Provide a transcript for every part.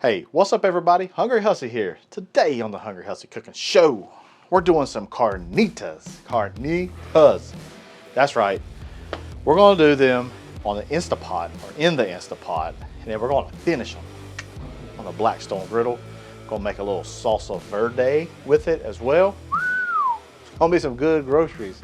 Hey, what's up everybody? Hungry Hussey here. Today on the Hungry Hussey Cooking Show, we're doing some carnitas. Carnitas. That's right. We're gonna do them on the InstantPot, or in the InstantPot, and then we're gonna finish them on the Blackstone Griddle. Gonna make a little Salsa Verde with it as well. It's gonna be some good groceries.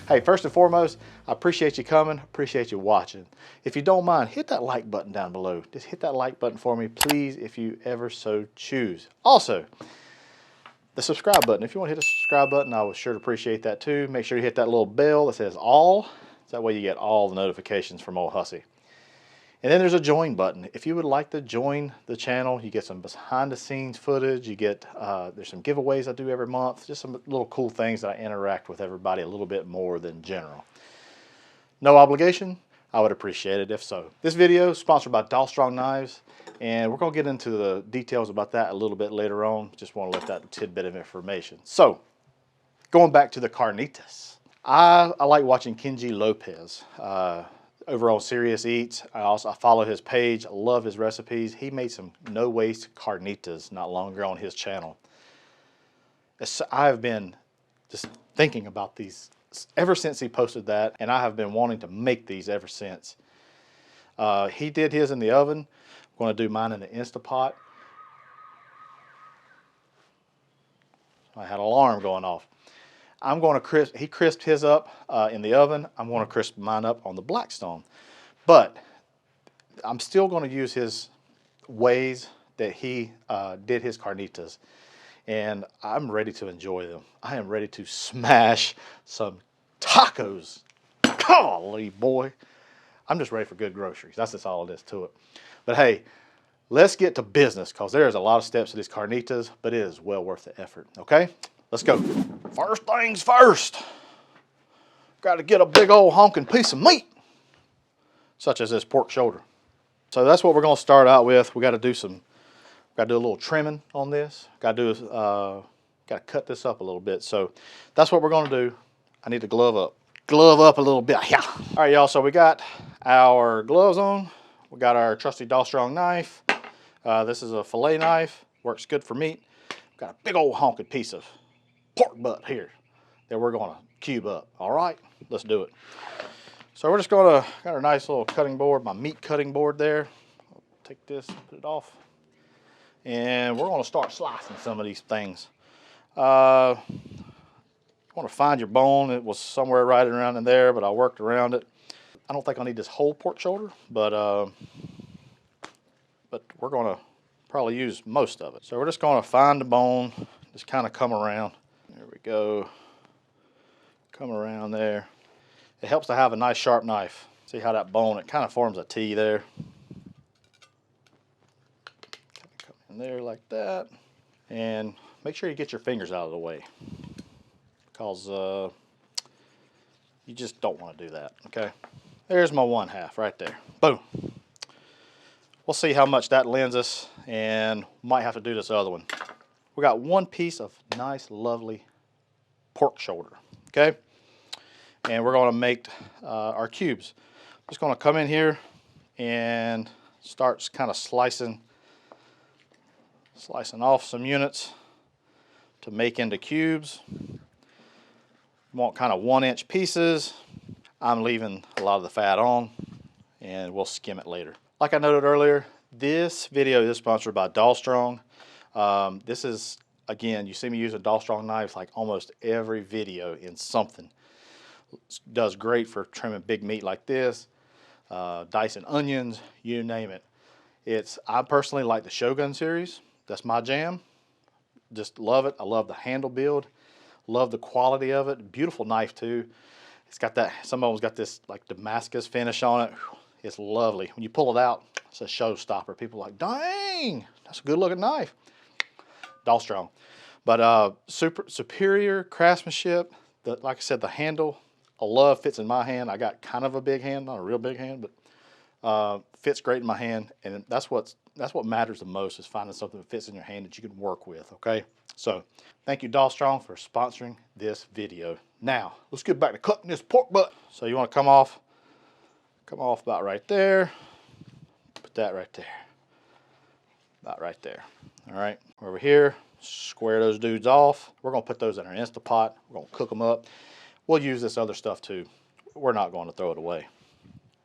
Hey, first and foremost, I appreciate you coming, appreciate you watching. If you don't mind, hit that like button down below. Just hit that like button for me, please, if you ever so choose. Also, the subscribe button. If you want to hit the subscribe button, I would sure appreciate that too. Make sure you hit that little bell that says all. So that way you get all the notifications from old Hussey. And then there's a join button. If you would like to join the channel, you get some behind the scenes footage. You get, there's some giveaways I do every month. Just some little cool things that I interact with everybody a little bit more than general. No obligation. I would appreciate it if so. This video is sponsored by Strong Knives, and we're gonna get into the details about that a little bit later on. Just wanna let that tidbit of information. So, going back to the carnitas. I like watching Kenji Lopez. Over on Serious Eats. I follow his page. I love his recipes. He made some no waste carnitas not long ago on his channel. I've been just thinking about these ever since he posted that, and I have been wanting to make these ever since. He did his in the oven. I'm going to do mine in the InstantPot. I had an alarm going off. I'm going to he crisped his up in the oven. I'm going to crisp mine up on the Blackstone. But I'm still going to use his ways that he did his carnitas. And I'm ready to enjoy them. I am ready to smash some tacos. Golly, boy. I'm just ready for good groceries. That's just all it is to it. But hey, let's get to business because there's a lot of steps to these carnitas, but it is well worth the effort, okay? Let's go. First things first, got to get a big old honking piece of meat, such as this pork shoulder. So that's what we're going to start out with. We got to do a little trimming on this. Got to cut this up a little bit. So that's what we're going to do. I need to glove up a little bit. Yeah. All right, y'all. So we got our gloves on. We got our trusty Strong knife. This is a fillet knife. Works good for meat. Got a big old honking piece of pork butt here that we're going to cube up. All right, let's do it. So we're just going to, got our nice little cutting board, my meat cutting board there. I'll take this, put it off. And we're going to start slicing some of these things. You want to find your bone. It was somewhere right around in there, but I worked around it. I don't think I need this whole pork shoulder, but we're going to probably use most of it. So we're just going to find the bone, just kind of come around. There we go. Come around there. It helps to have a nice sharp knife. See how that bone, it kind of forms a T there. Come in there like that. And make sure you get your fingers out of the way, because you just don't want to do that, okay? There's my 1/2 right there. Boom. We'll see how much that lends us, and might have to do this other one. We got one piece of nice, lovely pork shoulder, okay? And we're going to make our cubes. Just going to come in here and start kind of slicing off some units to make into cubes. You want kind of 1-inch pieces. I'm leaving a lot of the fat on, and we'll skim it later. Like I noted earlier, this video is sponsored by Strong. This is, again, you see me use a Strong knife like almost every video in something. It does great for trimming big meat like this, dicing onions, you name it. I personally like the Shogun series. That's my jam. Just love it. I love the handle build. Love the quality of it. Beautiful knife too. It's got that, some of them's got this like Damascus finish on it. It's lovely. When you pull it out, it's a showstopper. People are like, dang, that's a good looking knife. Strong. But superior craftsmanship. Like I said, the handle, I love, fits in my hand. I got kind of a big hand, not a real big hand, but fits great in my hand. And that's what matters the most, is finding something that fits in your hand that you can work with, okay? So thank you, Strong, for sponsoring this video. Now, let's get back to cutting this pork butt. So you want to come off about right there. Put that right there. About right there. All right, over here, square those dudes off. We're gonna put those in our InstantPot. We're gonna cook them up. We'll use this other stuff too. We're not going to throw it away.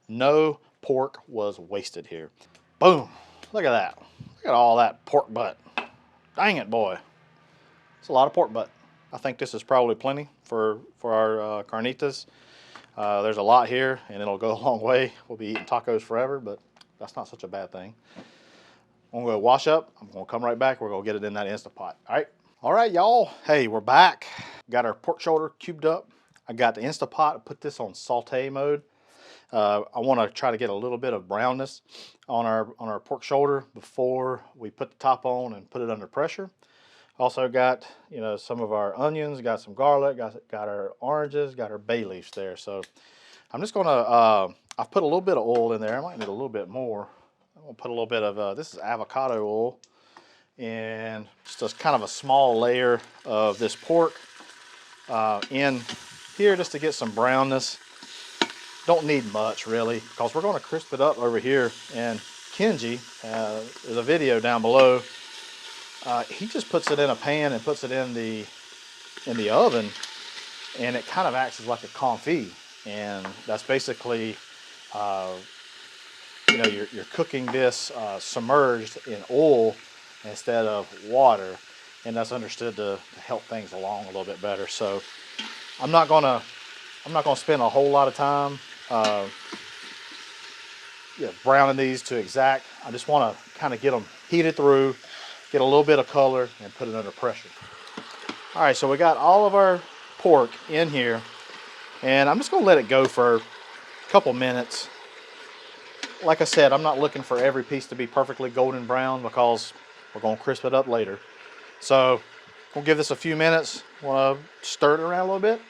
No pork was wasted here. Boom, look at that. Look at all that pork butt. Dang it, boy. It's a lot of pork butt. I think this is probably plenty for our carnitas. There's a lot here, and it'll go a long way. We'll be eating tacos forever, but that's not such a bad thing. I'm gonna go wash up. I'm gonna come right back. We're gonna get it in that InstantPot. All right, y'all. Hey, we're back. Got our pork shoulder cubed up. I got the InstantPot. I put this on saute mode. I want to try to get a little bit of brownness on our pork shoulder before we put the top on and put it under pressure. Also got, you know, some of our onions, got some garlic, got our oranges, got our bay leaves there. So I'm just gonna, I've put a little bit of oil in there. I might need a little bit more. I'm gonna put a little bit of, this is avocado oil, and just kind of a small layer of this pork in here just to get some brownness. Don't need much really, because we're gonna crisp it up over here. And Kenji, there's a video down below. He just puts it in a pan and puts it in the oven, and it kind of acts as like a confit. And that's basically, you know, you're cooking this submerged in oil instead of water, and that's understood to help things along a little bit better. So I'm not gonna spend a whole lot of time browning these to exact. I just want to kind of get them heated through, get a little bit of color, and put it under pressure. All right, so we got all of our pork in here, and I'm just gonna let it go for a couple minutes. Like I said, I'm not looking for every piece to be perfectly golden brown because we're gonna crisp it up later. So we'll give this a few minutes. Want to stir it around a little bit,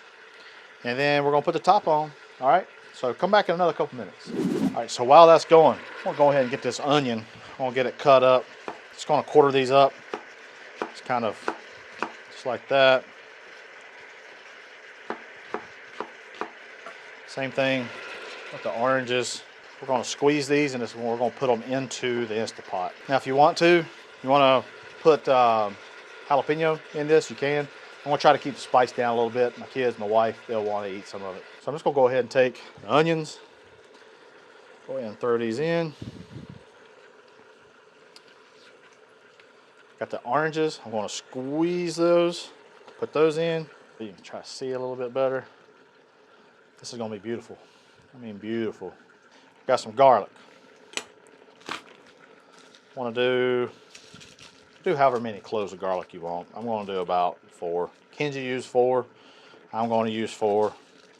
and then we're gonna put the top on. All right, so come back in another couple minutes. All right, so while that's going, I'm gonna go ahead and get this onion. I'm gonna get it cut up. Just gonna quarter these up. It's kind of just like that. Same thing with the oranges. We're gonna squeeze these, and we're gonna put them into the InstantPot. Now, if you want to put jalapeno in this, you can. I'm gonna try to keep the spice down a little bit. My kids, my wife, they'll want to eat some of it. So I'm just gonna go ahead and take the onions. Go ahead and throw these in. Got the oranges. I'm gonna squeeze those, put those in. You can try to see a little bit better. This is gonna be beautiful. I mean, beautiful. Got some garlic. Want to do however many cloves of garlic you want. I'm going to do about 4. Kenji used 4. I'm going to use 4.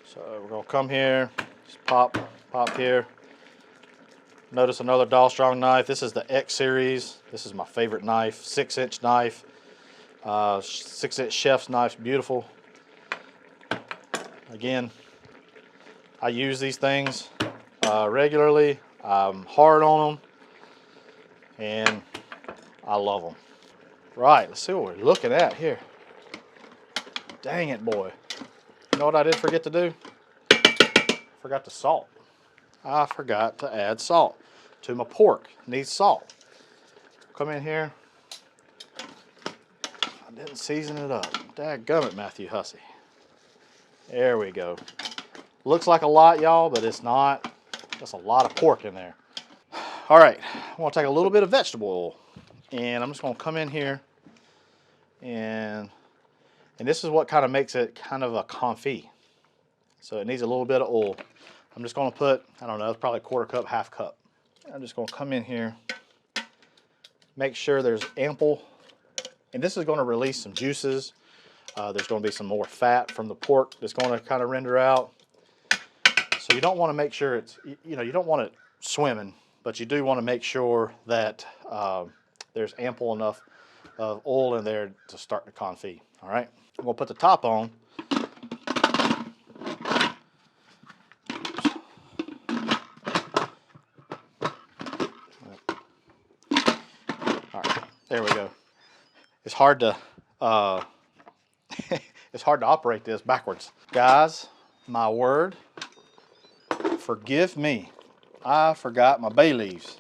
So we're going to come here, just pop here. Notice another Doll Strong knife. This is the X series. This is my favorite knife. 6-inch knife. 6-inch chef's knife. Beautiful. Again, I use these things regularly. I'm hard on them, and I love them. Right, let's see what we're looking at here. Dang it, boy. You know what I did forget to do? Forgot to salt. I forgot to add salt to my pork. It needs salt. Come in here. I didn't season it up. Dadgummit, Matthew Hussey. There we go. Looks like a lot, y'all, but it's not. That's a lot of pork in there. All right, I'm gonna take a little bit of vegetable oil, and I'm just gonna come in here, and this is what kind of makes it kind of a confit. So it needs a little bit of oil. I'm just gonna put, I don't know, it's probably 1/4 cup, 1/2 cup. I'm just gonna come in here, make sure there's ample, and this is gonna release some juices. There's gonna be some more fat from the pork that's gonna kind of render out. So you don't want to make sure it's, you know, you don't want it swimming, but you do want to make sure that there's ample enough of oil in there to start the confit. All right, I'm gonna put the top on. All right, there we go. It's hard to it's hard to operate this backwards, guys. My word. Forgive me, I forgot my bay leaves.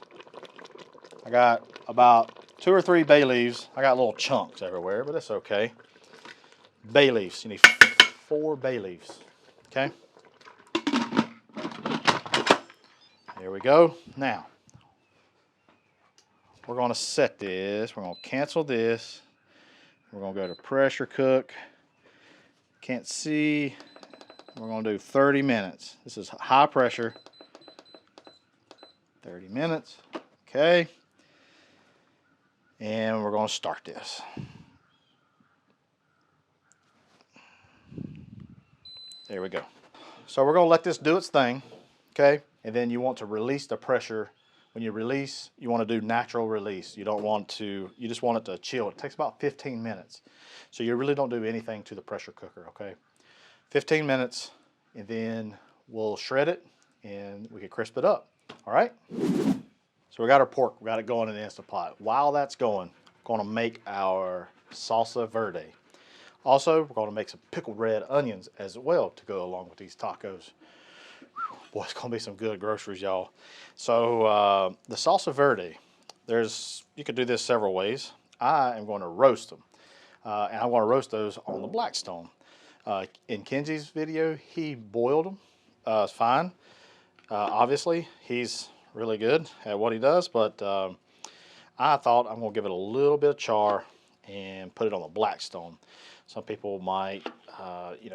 I got about 2 or 3 bay leaves. I got little chunks everywhere, but it's okay. Bay leaves. You need 4 bay leaves. Okay. There we go. Now, we're going to set this. We're going to cancel this. We're going to go to pressure cook. Can't see. We're going to do 30 minutes. This is high pressure. 30 minutes. Okay. And we're going to start this. There we go. So we're going to let this do its thing. Okay. And then you want to release the pressure. When you release, you want to do natural release. You don't want to, you just want it to chill. It takes about 15 minutes. So you really don't do anything to the pressure cooker, okay? 15 minutes, and then we'll shred it, and we can crisp it up, all right? So we got our pork. We got it going in the InstantPot. While that's going, we're going to make our Salsa Verde. Also, we're going to make some pickled red onions as well to go along with these tacos. Boy, it's going to be some good groceries, y'all. So the Salsa Verde, you could do this several ways. I am going to roast them. And I want to roast those on the Blackstone. In Kenji's video, he boiled them. It's fine. Obviously, he's really good at what he does, but I thought I'm going to give it a little bit of char and put it on the Blackstone. Some people might,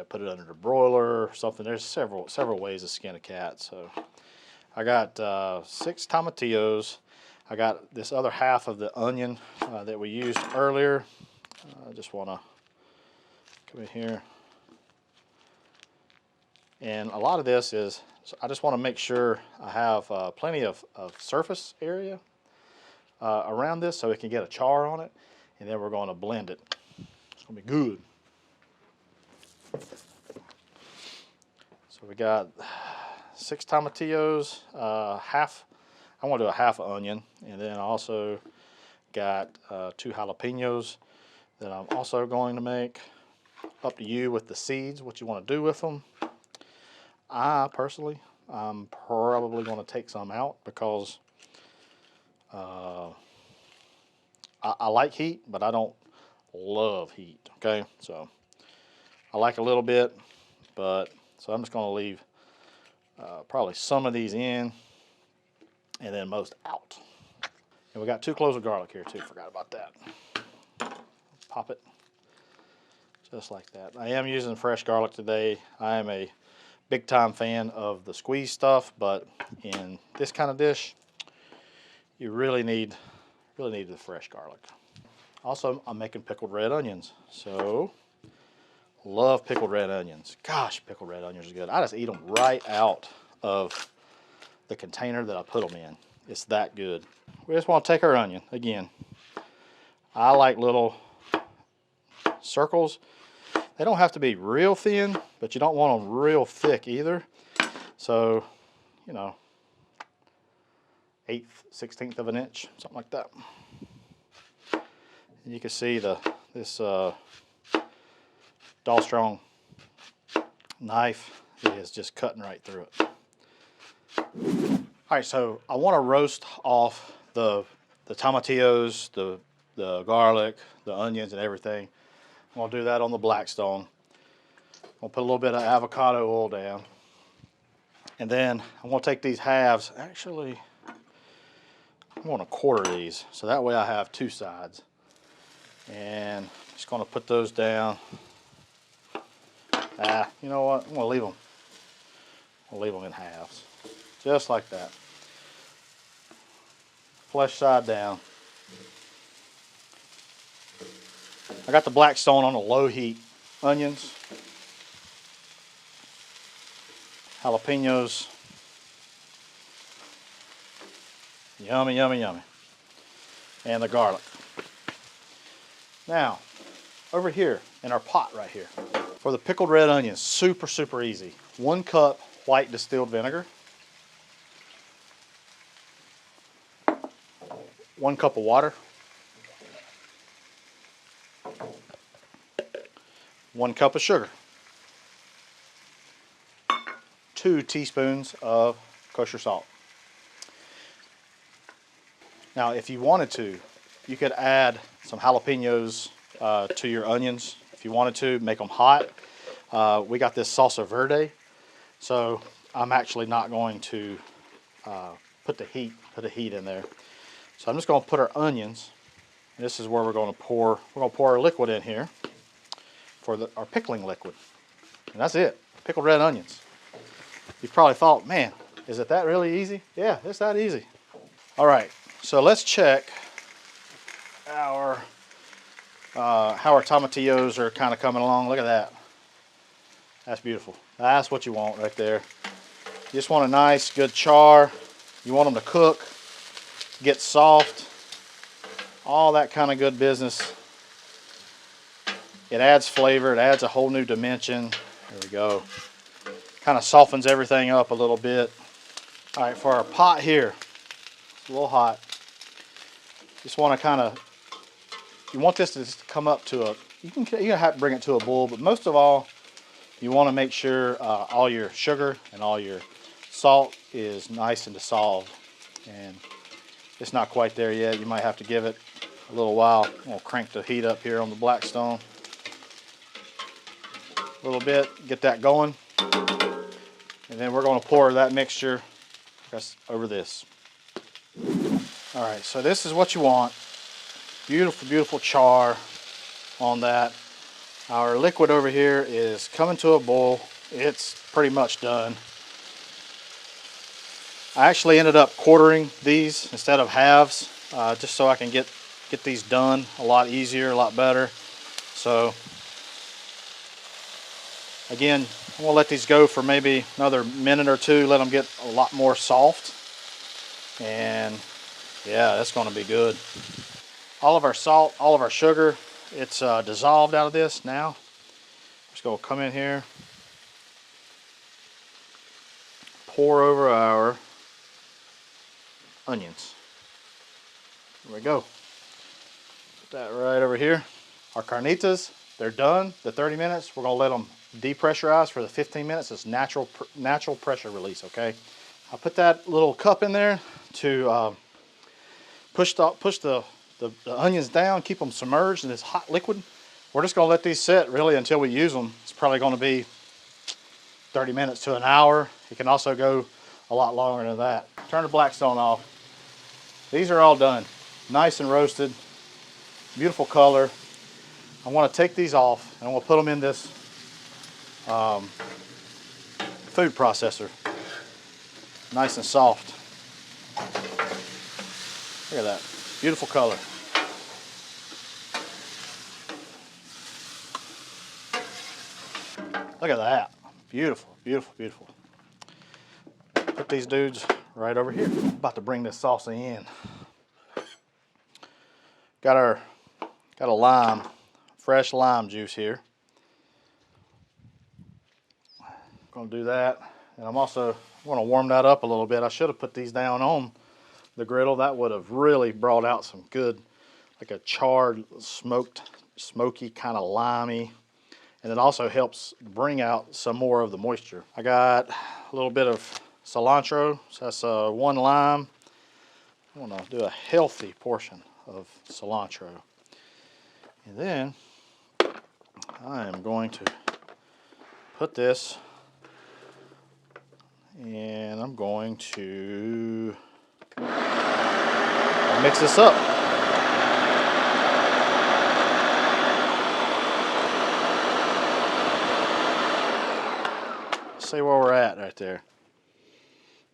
put it under the broiler or something. There's several ways to skin a cat. So I got 6 tomatillos. I got this other half of the onion that we used earlier. I just want to come in here. And a lot of this is, I just want to make sure I have plenty of surface area around this so it can get a char on it. And then we're going to blend it. It's going to be good. So we got 6 tomatillos, I want to do a half onion. And then I also got 2 jalapeños that I'm also going to make. Up to you with the seeds, what you want to do with them. I personally, I'm probably going to take some out because I like heat, but I don't love heat, okay? So I like a little bit, but so I'm just going to leave probably some of these in and then most out. And we got 2 cloves of garlic here too, forgot about that. Pop it just like that. I am using fresh garlic today. I am a big time fan of the squeeze stuff, but in this kind of dish, you really need the fresh garlic. Also, I'm making pickled red onions. So, love pickled red onions. Gosh, pickled red onions are good. I just eat them right out of the container that I put them in. It's that good. We just want to take our onion. Again, I like little circles. They don't have to be real thin, but you don't want them real thick either. So, 1/8, 1/16 of an inch, something like that. And you can see this Doll Strong knife is just cutting right through it. All right, so I want to roast off the tomatillos, the garlic, the onions, and everything. I'm going to do that on the Blackstone. I'm going to put a little bit of avocado oil down. And then I'm going to take these halves. Actually, I'm going to quarter these. So that way I have 2 sides. And just going to put those down. You know what? I'm going to leave them. I'll leave them in halves. Just like that. Flesh side down. I got the Blackstone on a low heat. Onions, jalapenos, yummy, yummy, yummy, and the garlic. Now, over here in our pot right here, for the pickled red onions, super, super easy. 1 cup white distilled vinegar, 1 cup of water, 1 cup of sugar, 2 teaspoons of kosher salt. Now, if you wanted to, You could add some jalapenos to your onions if you wanted to, make them hot. We got this Salsa Verde, so I'm actually not going to put the heat in there. So I'm just going to put our onions. This is where we're going to pour. We're going to pour our liquid in here for our pickling liquid, and that's it. Pickled red onions. You probably thought, man, is it that really easy? Yeah, it's that easy. All right, so let's check our how our tomatillos are kind of coming along. Look at that. That's beautiful. That's what you want right there. You just want a nice, good char. You want them to cook, get soft, all that kind of good business. It adds flavor. It adds a whole new dimension. There we go. Kind of softens everything up a little bit. All right, for our pot here, it's a little hot. Just want to kind of, you want this to just come up to a, you have to bring it to a boil, but most of all, you want to make sure all your sugar and all your salt is nice and dissolved. And it's not quite there yet. You might have to give it a little while. I'm going to crank the heat up here on the Blackstone a little bit, get that going. And then we're going to pour that mixture over this. All right, so this is what you want. Beautiful, beautiful char on that. Our liquid over here is coming to a boil. It's pretty much done. I actually ended up quartering these instead of halves, just so I can get these done a lot easier, a lot better. So again, I'm gonna let these go for maybe another minute or two, let them get a lot more soft. And yeah, that's gonna be good. All of our salt, all of our sugar, it's dissolved out of this now. Just gonna come in here, pour over our onions. There we go. Put that right over here. Our carnitas, they're done. The 30 minutes, we're gonna let them depressurize for the 15 minutes. It's natural pressure release, okay? I'll put that little cup in there to push the onions down, keep them submerged in this hot liquid. We're just gonna let these sit really until we use them. It's probably gonna be 30 minutes to an hour. It can also go a lot longer than that. Turn the Blackstone off. These are all done. Nice and roasted. Beautiful color. I want to take these off and I'm going to put them in this food processor. Nice and soft. Look at that. Beautiful color. Look at that. Beautiful, beautiful, beautiful. Put these dudes right over here. About to bring this salsa in. Got a lime, fresh lime juice here. Gonna do that. And I'm also gonna warm that up a little bit. I should have put these down on the griddle. That would have really brought out some good, like a charred, smoky, kind of limey. And it also helps bring out some more of the moisture. I got a little bit of cilantro, so that's one lime. I want to do a healthy portion of cilantro. And then I am going to put this, and I'm going to mix this up. See where we're at right there.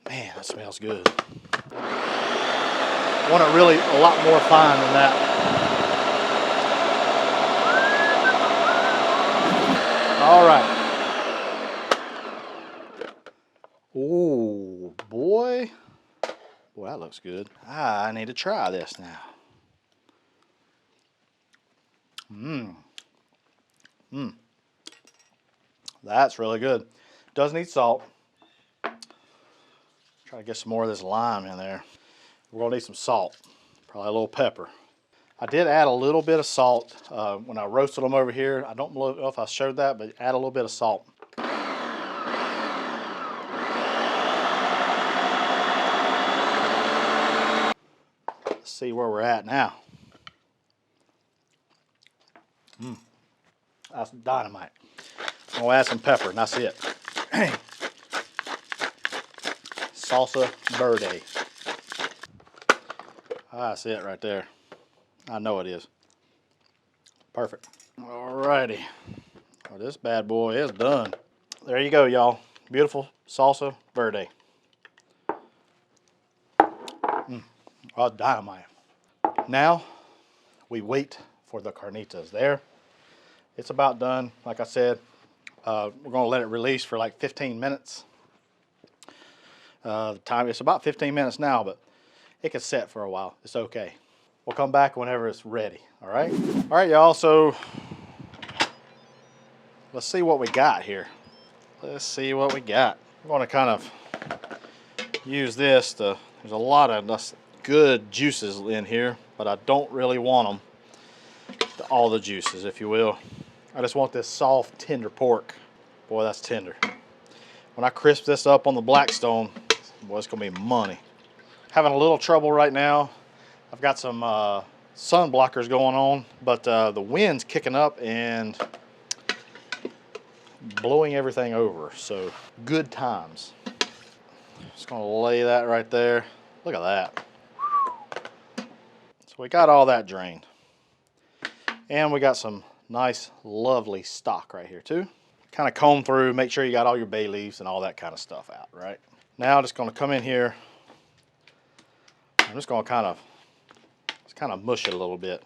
Man, that smells good. I want it really a lot more fine than that. All right. Oh, boy. Boy, that looks good. I need to try this now. That's really good. Does need salt. Try to get some more of this lime in there. We're gonna need some salt, probably a little pepper. I did add a little bit of salt when I roasted them over here. I don't know if I showed that, but add a little bit of salt. Let's see where we're at now. That's dynamite. I'm gonna add some pepper, and that's it. Salsa Verde. That's it right there. I know it is. Perfect. Alrighty. Well, this bad boy is done. There you go, y'all. Beautiful Salsa Verde. Oh, dynamite. Now, we wait for the carnitas. There. It's about done. Like I said, we're going to let it release for like 15 minutes. The time, it's about 15 minutes now, but it can set for a while. It's okay. We'll come back whenever it's ready. All right? All right, y'all. So, let's see what we got here. Let's see what we got. We're going to kind of use this to, there's a lot of good juices in here, but I don't really want them, all the juices, if you will. I just want this soft, tender pork. Boy, that's tender. When I crisp this up on the Blackstone, boy, it's going to be money. Having a little trouble right now. I've got some sun blockers going on, but the wind's kicking up and blowing everything over. So, good times. Just going to lay that right there. Look at that. So we got all that drained. And we got some nice, lovely stock right here too. Kind of comb through, make sure you got all your bay leaves and all that kind of stuff out, right? Now I'm just going to come in here. I'm just going to kind of mush it a little bit.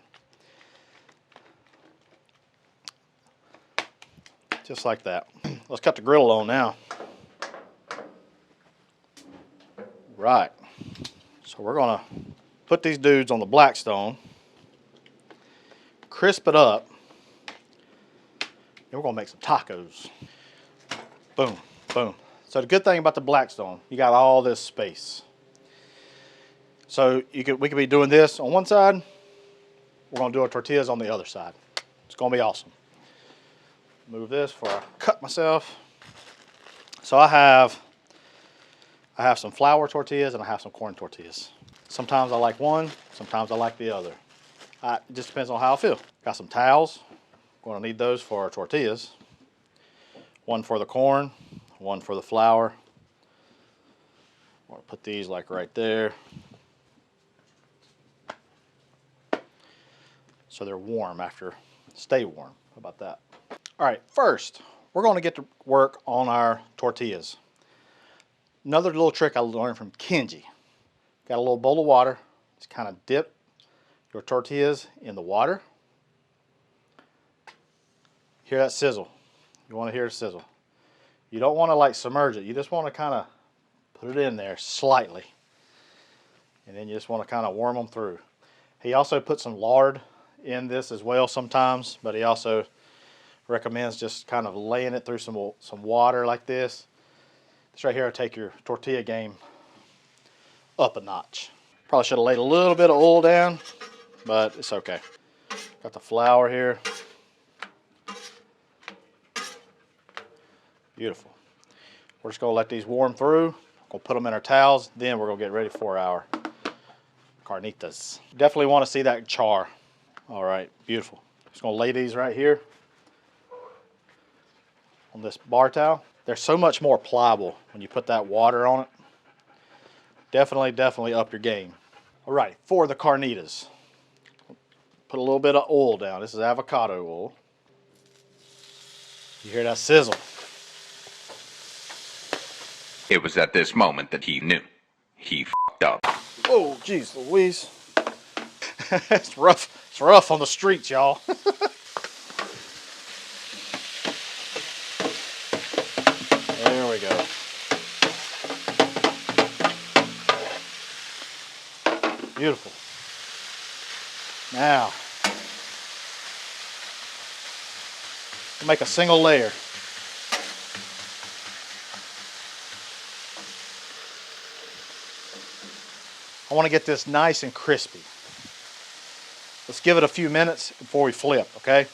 Just like that. Let's cut the griddle on now. Right. So we're going to put these dudes on the Blackstone, crisp it up, and we're going to make some tacos. Boom, boom. So the good thing about the Blackstone, you got all this space. So we could be doing this on one side, we're going to do our tortillas on the other side. It's going to be awesome. Move this before I cut myself. So I have some flour tortillas and I have some corn tortillas. Sometimes I like one, sometimes I like the other. It just depends on how I feel. Got some towels. Going to need those for our tortillas. One for the corn, one for the flour. I'll put these like right there. So they're warm stay warm. How about that? All right, first, we're going to get to work on our tortillas. Another little trick I learned from Kenji. Got a little bowl of water. Just kind of dip your tortillas in the water. Hear that sizzle. You want to hear the sizzle. You don't want to like submerge it. You just want to kind of put it in there slightly. And then you just want to kind of warm them through. He also put some lard in this as well sometimes, but he also recommends just kind of laying it through some water like this. This right here will take your tortilla game up a notch. Probably should have laid a little bit of oil down, but it's okay. Got the flour here. Beautiful. We're just going to let these warm through. We'll put them in our towels. Then we're going to get ready for our carnitas. Definitely want to see that char. All right, beautiful. Just going to lay these right here on this bar towel. They're so much more pliable when you put that water on it. Definitely up your game. All right, for the carnitas, put a little bit of oil down. This is avocado oil. You hear that sizzle? It was at this moment that he knew. He f***ed up. Oh, geez, Louise. It's rough. It's rough on the streets, y'all. There we go. Beautiful. Now, make a single layer. I want to get this nice and crispy. Let's give it a few minutes before we flip, okay?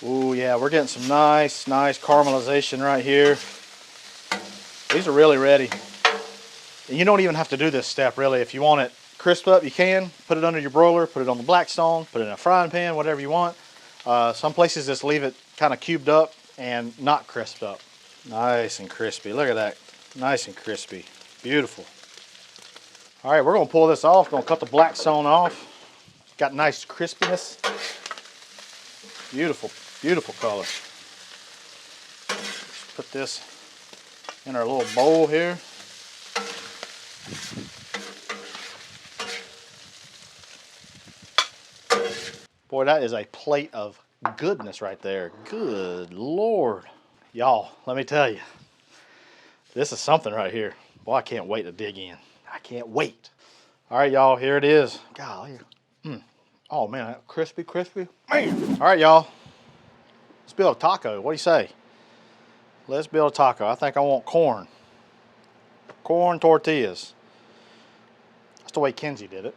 Ooh, yeah, we're getting some nice caramelization right here. These are really ready. And you don't even have to do this step, really. If you want it crisp up, you can. Put it under your broiler, put it on the Blackstone, put it in a frying pan, whatever you want. Some places just leave it kind of cubed up and not crisped up. Nice and crispy. Look at that. Nice and crispy. Beautiful. All right, we're gonna pull this off. Gonna cut the Blackstone off. Got nice crispiness. Beautiful, beautiful color. Let's put this in our little bowl here. Boy, that is a plate of goodness right there. Good Lord. Y'all, let me tell you, this is something right here. Boy, I can't wait to dig in. I can't wait. All right, y'all, here it is. Golly. Oh, man, crispy, crispy. Man. All right, y'all. Let's build a taco. What do you say? Let's build a taco. I think I want corn. Corn tortillas. That's the way Kenji did it.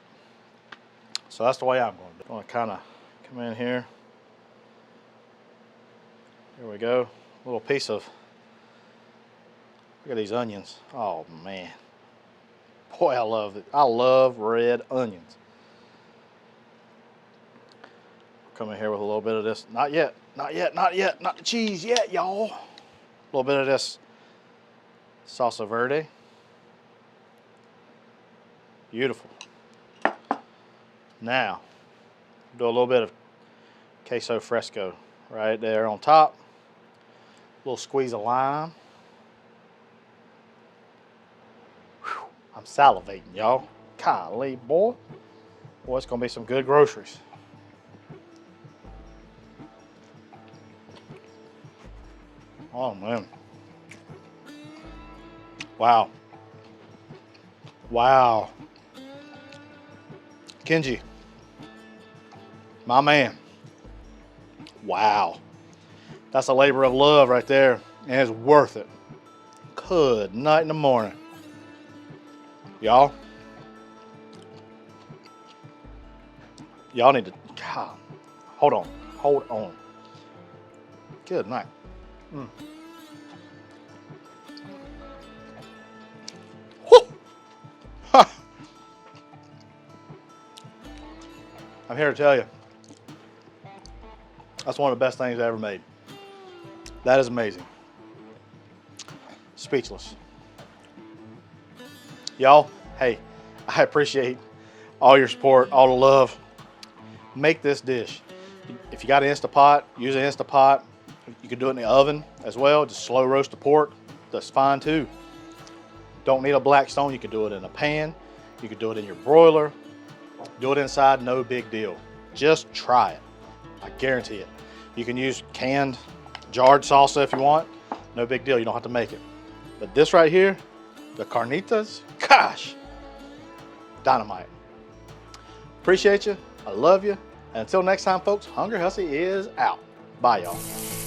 So that's the way I'm going to do it. I'm going to kind of come in here. Here we go. A little piece of, look at these onions. Oh, man. Boy, I love it. I love red onions. Come in here with a little bit of this. Not yet. Not yet. Not yet. Not the cheese yet, y'all. A little bit of this Salsa Verde. Beautiful. Now, do a little bit of queso fresco right there on top. A little squeeze of lime. Whew, I'm salivating, y'all. Golly, boy. Boy, it's going to be some good groceries. Oh, man. Wow. Wow. Kenji. My man. Wow. That's a labor of love right there. And it's worth it. Good night in the morning. Y'all. Y'all need to, God, hold on. Hold on. Good night. I'm here to tell you, that's one of the best things I ever made. That is amazing. Speechless. Y'all, hey, I appreciate all your support, all the love. Make this dish. If you got an InstantPot, use an InstantPot. You can do it in the oven as well. Just slow roast the pork. That's fine too. Don't need a Blackstone. You can do it in a pan. You can do it in your broiler. Do it inside, no big deal. Just try it. I guarantee it. You can use canned, jarred salsa if you want. No big deal. You don't have to make it. But this right here, the carnitas, gosh, dynamite. Appreciate you. I love you. And until next time, folks, Hungry Hussey is out. Bye, y'all.